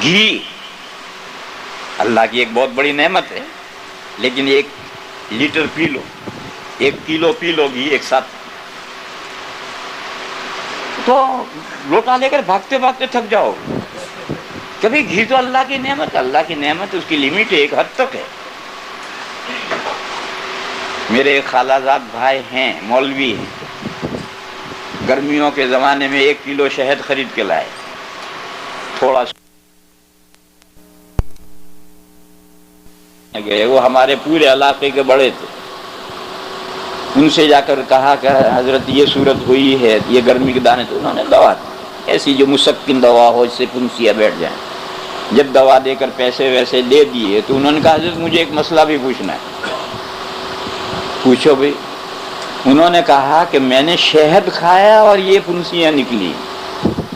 گھی اللہ کی ایک بہت بڑی نعمت ہے، لیکن 1 لیٹر پی لو، 1 کلو پی لو گھی ایک ساتھ تو لوٹا لے کر بھاگتے بھاگتے تھک جاؤ. کبھی گھی تو اللہ کی نعمت، اللہ کی نعمت اس کی لمٹ ہے، ایک حد تک ہے. میرے ایک خالہ زاد بھائی ہیں، مولوی ہیں. گرمیوں کے زمانے میں 1 کلو شہد خرید کے لائے. تھوڑا سا گئے، وہ ہمارے پورے علاقے کے بڑے تھے. ان سے جا کر کہا کہ حضرت یہ صورت ہوئی ہے، یہ گرمی کے دانے. تو انہوں نے دوا دی، ایسی جو مسکن دوا ہو جس سے پھنسیاں بیٹھ جائیں. جب دوا دے کر پیسے ویسے دے دیے تو انہوں نے کہا حضرت مجھے ایک مسئلہ بھی پوچھنا ہے. پوچھو بھائی. انہوں نے کہا کہ میں نے شہد کھایا اور یہ پھنسیاں نکلی.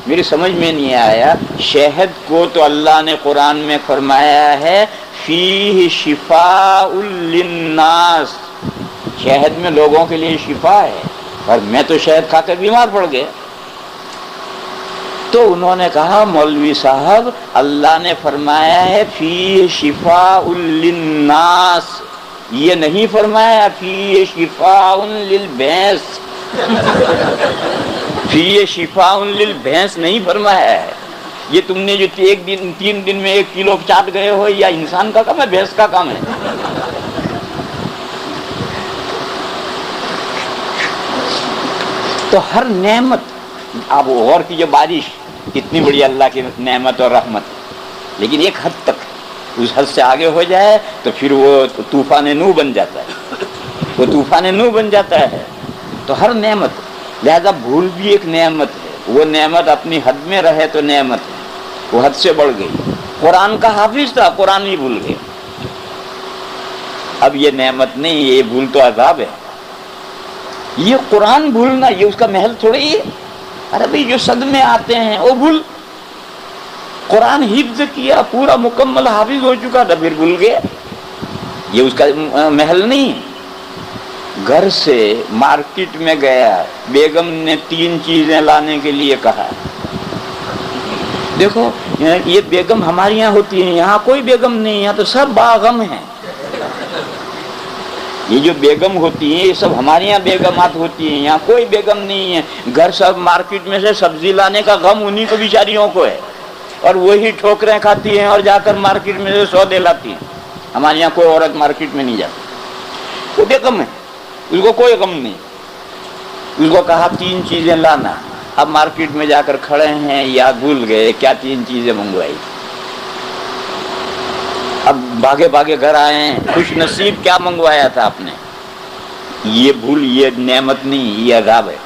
میری سمجھ میں نہیں آیا. شہد کو تو اللہ نے قرآن میں فرمایا ہے فیہ شفاء للناس، شہد میں لوگوں کے لیے شفا ہے، اور میں تو شہد کھا کر بیمار پڑ گیا. تو انہوں نے کہا مولوی صاحب اللہ نے فرمایا ہے فیہ شفاء للناس، یہ نہیں فرمایا فیہ شفاء للبھینس. فیہ شفاء للبھینس نہیں فرمایا ہے. یہ تم نے جو 3 دن میں 1 کلو چاٹ گئے ہو، یا انسان کا کام ہے بھینس کا کام ہے؟ تو ہر نعمت، اب غور کی جو بارش کتنی بڑی اللہ کی نعمت اور رحمت، لیکن ایک حد تک. اس حد سے آگے ہو جائے تو پھر وہ طوفان نوح بن جاتا ہے. وہ طوفان نوح بن جاتا ہے. تو ہر نعمت، لہذا بھول بھی ایک نعمت ہے. وہ نعمت اپنی حد میں رہے تو نعمت ہے، وہ حد سے بڑھ گئی. قرآن کا حافظ تھا، قرآن ہی بھول گئے. اب یہ نعمت نہیں، یہ بھول تو عذاب ہے. یہ قرآن بھولنا یہ اس کا محل تھوڑی ہے. ارے بھائی جو صدمے آتے ہیں وہ بھول. قرآن حفظ کیا، پورا مکمل حافظ ہو چکا تھا، پھر بھول گیا. یہ اس کا محل نہیں. گھر سے مارکیٹ میں گیا، بیگم نے 3 چیزیں لانے کے لیے کہا. دیکھو یہ بیگم ہمارے یہاں ہوتی ہیں، یہاں کوئی بیگم نہیں، یہاں تو سب باغم ہیں. یہ جو بیگم ہوتی ہیں یہ سب ہمارے یہاں بیگمات ہوتی ہیں، یہاں کوئی بیگم نہیں ہے. گھر سب مارکیٹ میں سے سبزی لانے کا غم انہی کو بیچاریوں کو ہے، اور وہی ٹھوکریں کھاتی ہیں اور جا کر مارکیٹ میں سے سودے لاتی ہیں. ہمارے یہاں کوئی عورت مارکیٹ میں نہیں جاتی، وہ بیگم ہے، اس کو کوئی غم نہیں. اس کو کہا 3 چیزیں لانا. اب مارکیٹ میں جا کر کھڑے ہیں، یا بھول گئے کیا 3 چیزیں منگوائی. اب بھاگے بھاگے گھر آئے ہیں، خوش نصیب کیا منگوایا تھا آپ نے. یہ بھول یہ نعمت نہیں، یہ عذاب ہے.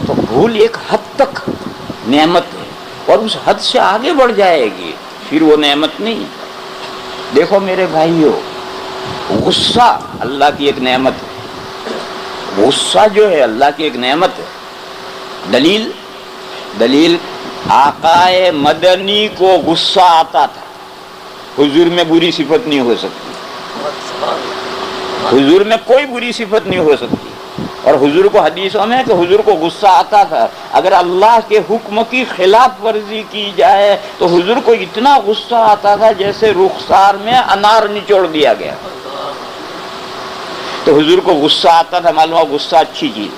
تو بھول ایک حد تک نعمت ہے، اور اس حد سے آگے بڑھ جائے گی پھر وہ نعمت نہیں. دیکھو میرے بھائیو، غصہ اللہ کی ایک نعمت ہے. غصہ جو ہے اللہ کی ایک نعمت ہے. دلیل آقائے مدنی کو غصہ آتا تھا. حضور میں بری صفت نہیں ہو سکتی، حضور میں کوئی بری صفت نہیں ہو سکتی. اور حضور کو حدیثوں میں کہ حضور کو غصہ آتا تھا. اگر اللہ کے حکم کی خلاف ورزی کی جائے تو حضور کو اتنا غصہ آتا تھا جیسے رخسار میں انار نچوڑ دیا گیا. تو حضور کو غصہ آتا تھا. معلوم ہو غصہ اچھی چیز.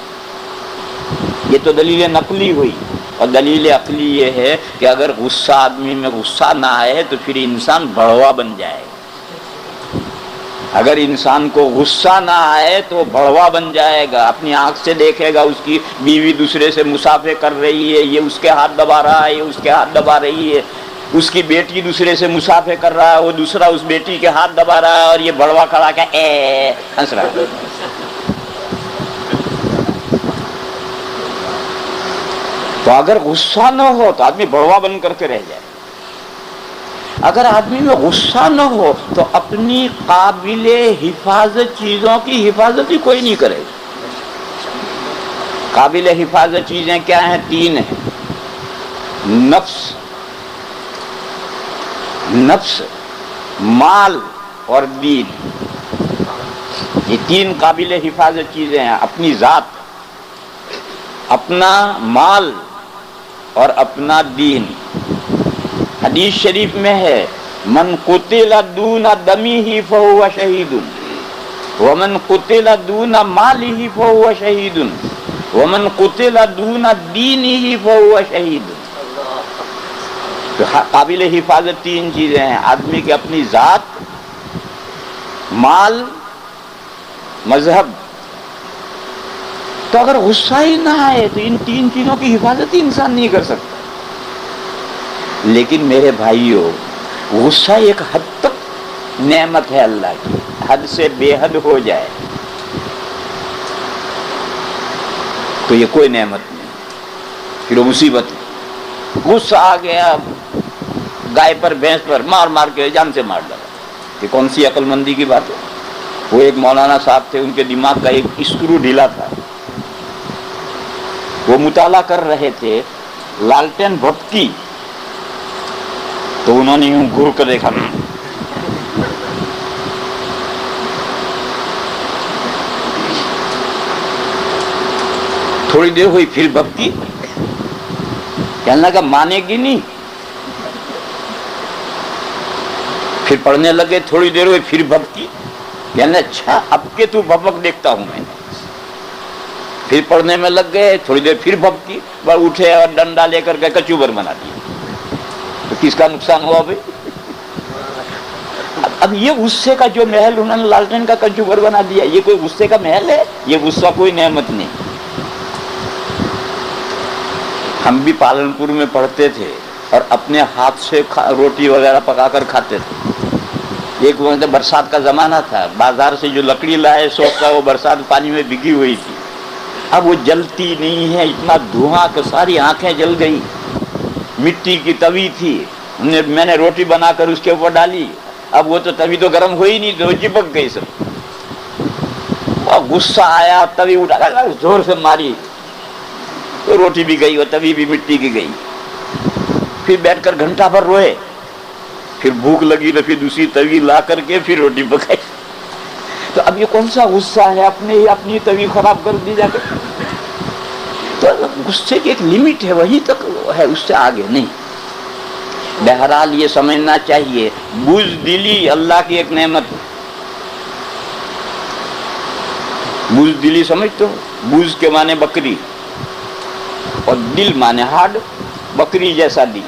یہ تو دلیل نقلی ہوئی. اور دلیل عقلی یہ ہے کہ اگر غصہ آدمی میں غصہ نہ آئے تو پھر انسان بڑوا بن جائے. اگر انسان کو غصہ نہ آئے تو بڑوا بن جائے گا. اپنی آنکھ سے دیکھے گا اس کی بیوی دوسرے سے مسافے کر رہی ہے، یہ اس کے ہاتھ دبا رہا ہے، یہ اس کے ہاتھ دبا رہی ہے. اس کی بیٹی دوسرے سے مسافے کر رہا ہے، وہ دوسرا اس بیٹی کے ہاتھ دبا رہا ہے، اور یہ بڑوا کھڑا کے ہنس رہا ہے. تو اگر غصہ نہ ہو تو آدمی بڑوا بن کر کے رہ جائے. اگر آدمی میں غصہ نہ ہو تو اپنی قابل حفاظت چیزوں کی حفاظت ہی کوئی نہیں کرے. قابل حفاظت چیزیں کیا ہیں؟ 3 ہیں: نفس، مال اور دین. یہ 3 قابل حفاظت چیزیں ہیں: اپنی ذات، اپنا مال اور اپنا دین. حدیث شریف میں ہے: من قتل دون دمه فهو شہید ومن قتل دون ماله فهو شہید ومن قتل دون دینه فهو شہید. تو قابل حفاظت 3 چیزیں ہیں: آدمی کی اپنی ذات، مال، مذہب. تو اگر غصہ ہی نہ آئے تو ان 3 چیزوں کی حفاظت ہی انسان نہیں کر سکتا. لیکن میرے بھائیوں، غصہ ایک حد تک نعمت ہے اللہ کی. حد سے بے حد ہو جائے تو یہ کوئی نعمت نہیں، پھر وہ مصیبت ہے. غصہ آ گیا، گائے پر بھینس پر مار مار کے جان سے مار ڈالا. یہ کون سی عقل مندی کی بات ہے؟ وہ ایک مولانا صاحب تھے، ان کے دماغ کا ایک اسکرو ڈھیلا تھا. وہ مطالعہ کر رہے تھے لالٹین بھٹکی، تو انہوں نے یوں گھور کر دیکھا، تھوڑی دیر ہوئی پھر بھٹکی، کہنے لگا مانے گی نہیں. پھر پڑھنے لگے، تھوڑی دیر ہوئی پھر بھٹکی، کہنے اچھا اب کے تو بھبک دیکھتا ہوں میں. پھر پڑھنے میں لگ گئے، تھوڑی دیر پھر بھبکی، بس اٹھے اور ڈنڈا لے کر کے کچوبر بنا دیا. تو کس کا نقصان ہوا بھائی؟ اب یہ غصے کا جو محل انہوں نے لالٹین کا کچوبر بنا دیا، یہ کوئی غصے کا محل ہے؟ یہ غصہ کوئی نعمت نہیں. ہم بھی پالنپور میں پڑھتے تھے اور اپنے ہاتھ سے روٹی وغیرہ پکا کر کھاتے تھے. ایک وقت برسات کا زمانہ تھا، بازار سے جو لکڑی لائے سوچتا وہ برسات پانی میں بھیگی ہوئی تھی. اب وہ جلتی نہیں ہے، اتنا دھواں کہ ساری آنکھیں جل گئی. مٹی کی توی تھی، میں نے روٹی بنا کر اس کے اوپر ڈالی. اب وہ تو توی تو گرم ہوئی نہیں، تو چپک گئی سب. غصہ آیا، توی اٹھا زور سے ماری، تو روٹی بھی گئی اور توی بھی مٹی کی گئی. پھر بیٹھ کر گھنٹہ بھر روئے. پھر بھوک لگی تو پھر دوسری توی لا کر کے پھر روٹی پکائی. تو اب یہ کون سا غصہ ہے؟ اپنی توی خراب کر دی جا کر. تو غصے کی ایک لمٹ ہے، وہی تک ہے، اس سے آگے نہیں. بہرحال یہ سمجھنا چاہیے بزدلی اللہ کی ایک نعمت ہے. بزدلی سمجھتے ہو؟ بز کے معنی بکری اور دل معنی ہارڈ، بکری جیسا دل.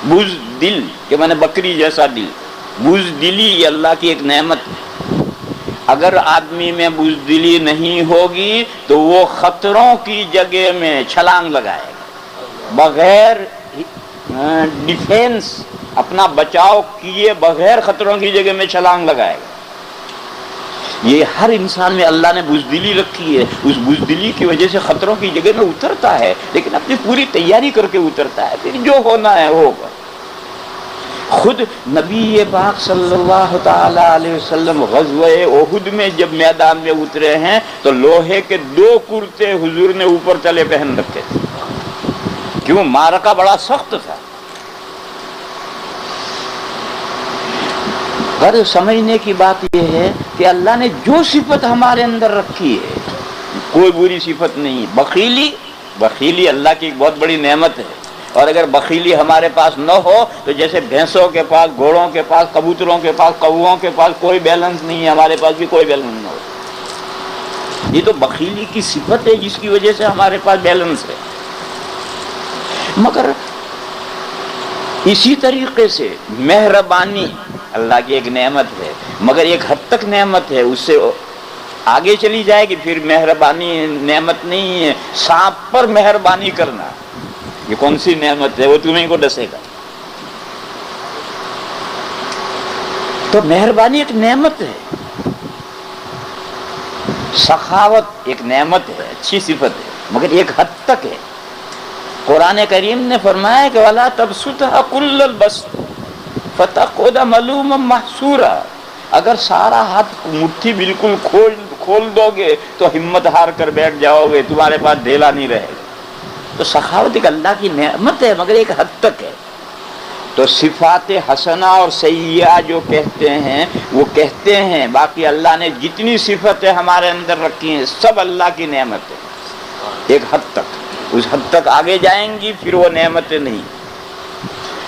بزدل کے معنی بکری جیسا دل. بزدلی یہ اللہ کی ایک نعمت ہے. اگر آدمی میں بزدلی نہیں ہوگی تو وہ خطروں کی جگہ میں چھلانگ لگائے گا، بغیر ڈیفینس، اپنا بچاؤ کیے بغیر خطروں کی جگہ میں چھلانگ لگائے گا. یہ ہر انسان میں اللہ نے بزدلی رکھی ہے. اس بزدلی کی وجہ سے خطروں کی جگہ میں اترتا ہے، لیکن اپنی پوری تیاری کر کے اترتا ہے. پھر جو ہونا ہے ہوگا. خود نبی پاک صلی اللہ تعالی علیہ وسلم غزوہ احد میں جب میدان میں اترے ہیں تو لوہے کے 2 کرتے حضور نے اوپر تلے پہن رکھے تھے. کیوں؟ معرکہ بڑا سخت تھا. غرض سمجھنے کی بات یہ ہے کہ اللہ نے جو صفت ہمارے اندر رکھی ہے کوئی بری صفت نہیں. بخیلی اللہ کی ایک بہت بڑی نعمت ہے. اور اگر بخیلی ہمارے پاس نہ ہو تو جیسے بھینسوں کے پاس، گھوڑوں کے پاس، کبوتروں کے پاس، کوؤں کے پاس کوئی بیلنس نہیں ہے، ہمارے پاس بھی کوئی بیلنس نہ ہو. یہ تو بخیلی کی صفت ہے جس کی وجہ سے ہمارے پاس بیلنس ہے. مگر اسی طریقے سے مہربانی اللہ کی ایک نعمت ہے، مگر ایک حد تک نعمت ہے، اس سے آگے چلی جائے گی پھر مہربانی نعمت نہیں ہے. سانپ پر مہربانی کرنا یہ کون سی نعمت ہے؟ وہ تمہیں کو ڈسے گا. تو مہربانی ایک نعمت ہے. سخاوت ایک نعمت ہے، اچھی صفت ہے، مگر ایک حد تک ہے. قرآن کریم نے فرمایا کہ وَلَا تَبْسُطْهَا كُلَّ الْبَسْطِ فتقعد ملوما محسورا، اگر سارا ہاتھ مٹھی بالکل کھول دو گے تو ہمت ہار کر بیٹھ جاؤ گے، تمہارے پاس ڈھیلا نہیں رہے گا۔ تو سخاوت ایک اللہ کی نعمت ہے، مگر ایک حد تک ہے۔ تو صفات حسنہ اور سیئہ جو کہتے ہیں وہ کہتے ہیں، باقی اللہ نے جتنی صفتیں ہمارے اندر رکھی ہیں سب اللہ کی نعمت ہے ایک حد تک، اس حد تک آگے جائیں گی پھر وہ نعمتیں نہیں۔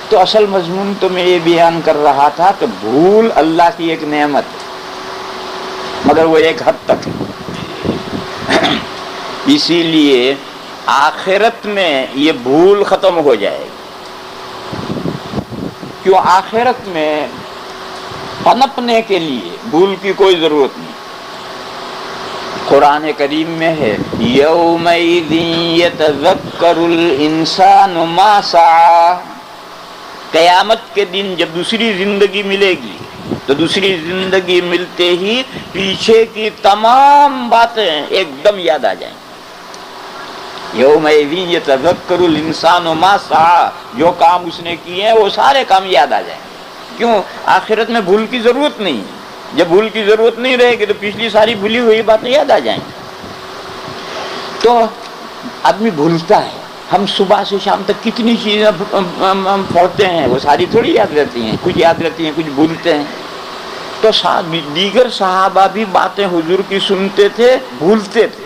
تو اصل مضمون تو میں یہ بیان کر رہا تھا کہ بھول اللہ کی ایک نعمت ہے مگر وہ ایک حد تک ہے۔ اسی لیے آخرت میں یہ بھول ختم ہو جائے گی، کیوں؟ آخرت میں پنپنے کے لیے بھول کی کوئی ضرورت نہیں۔ قرآن کریم میں ہے یومئذ یتذکر الانسان ما سعی، قیامت کے دن جب دوسری زندگی ملے گی تو دوسری زندگی ملتے ہی پیچھے کی تمام باتیں ایک دم یاد آ جائیں۔ یومئذ یتذکر الانسان ما سعی، جو کام اس نے کیے ہیں وہ سارے کام یاد آ جائیں۔ کیوں؟ آخرت میں بھول کی ضرورت نہیں، جب بھول کی ضرورت نہیں رہے گی تو پچھلی ساری بھولی ہوئی باتیں یاد آ جائیں۔ تو آدمی بھولتا ہے، ہم صبح سے شام تک کتنی چیزیں پڑھتے ہیں، وہ ساری تھوڑی یاد رہتی ہیں، کچھ یاد رہتی ہیں کچھ بھولتے ہیں۔ تو دیگر صحابہ بھی باتیں حضور کی سنتے تھے، بھولتے تھے۔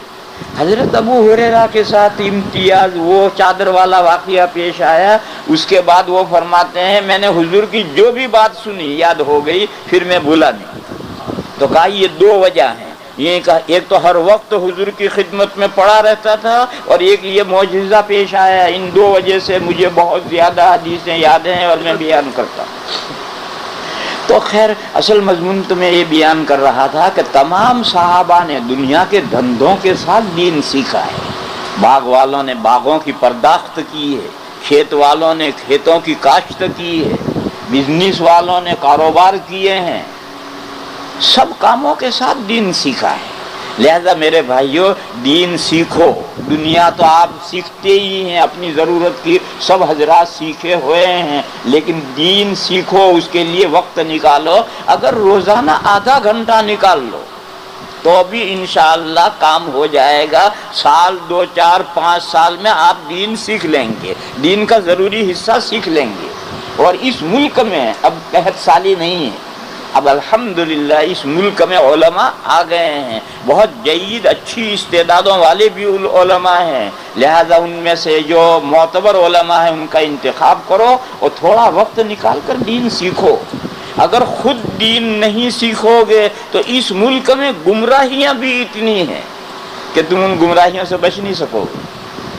حضرت ابو ہریرہ کے ساتھ امتیاز وہ چادر والا واقعہ پیش آیا، اس کے بعد وہ فرماتے ہیں میں نے حضور کی جو بھی بات سنی یاد ہو گئی، پھر میں بھولا نہیں۔ تو کہا یہ دو وجہ ہیں، یہ ایک تو ہر وقت حضور کی خدمت میں پڑا رہتا تھا، اور ایک یہ معجزہ پیش آیا، ان دو وجہ سے مجھے بہت زیادہ حدیثیں یاد ہیں اور میں بیان کرتا ہوں۔ تو خیر اصل مضمون تو میں یہ بیان کر رہا تھا کہ تمام صحابہ نے دنیا کے دھندوں کے ساتھ دین سیکھا ہے۔ باغ والوں نے باغوں کی پرداخت کی ہے، کھیت والوں نے کھیتوں کی کاشت کی ہے، بزنس والوں نے کاروبار کیے ہیں، سب کاموں کے ساتھ دین سیکھا ہے۔ لہذا میرے بھائیوں دین سیکھو، دنیا تو آپ سیکھتے ہی ہیں، اپنی ضرورت کی سب حضرات سیکھے ہوئے ہیں، لیکن دین سیکھو، اس کے لیے وقت نکالو۔ اگر روزانہ آدھا گھنٹہ نکال لو تو بھی انشاءاللہ کام ہو جائے گا۔ سال 2 4 5 سال میں آپ دین سیکھ لیں گے، دین کا ضروری حصہ سیکھ لیں گے۔ اور اس ملک میں اب قحط سالی نہیں ہے، اب الحمدللہ اس ملک میں علماء آ گئے ہیں، بہت جید اچھی استعدادوں والے بھی علماء ہیں، لہذا ان میں سے جو معتبر علماء ہیں ان کا انتخاب کرو اور تھوڑا وقت نکال کر دین سیکھو۔ اگر خود دین نہیں سیکھو گے تو اس ملک میں گمراہیاں بھی اتنی ہیں کہ تم ان گمراہیوں سے بچ نہیں سکو گے۔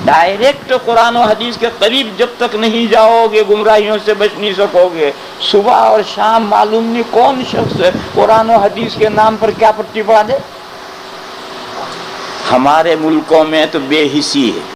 ڈائریکٹ قرآن و حدیث کے قریب جب تک نہیں جاؤ گے گمراہیوں سے بچ نہیں سکو گے۔ صبح اور شام معلوم نہیں کون شخص قرآن و حدیث کے نام پر کیا پٹی پڑا دے۔ ہمارے ملکوں میں تو بے حسی ہے،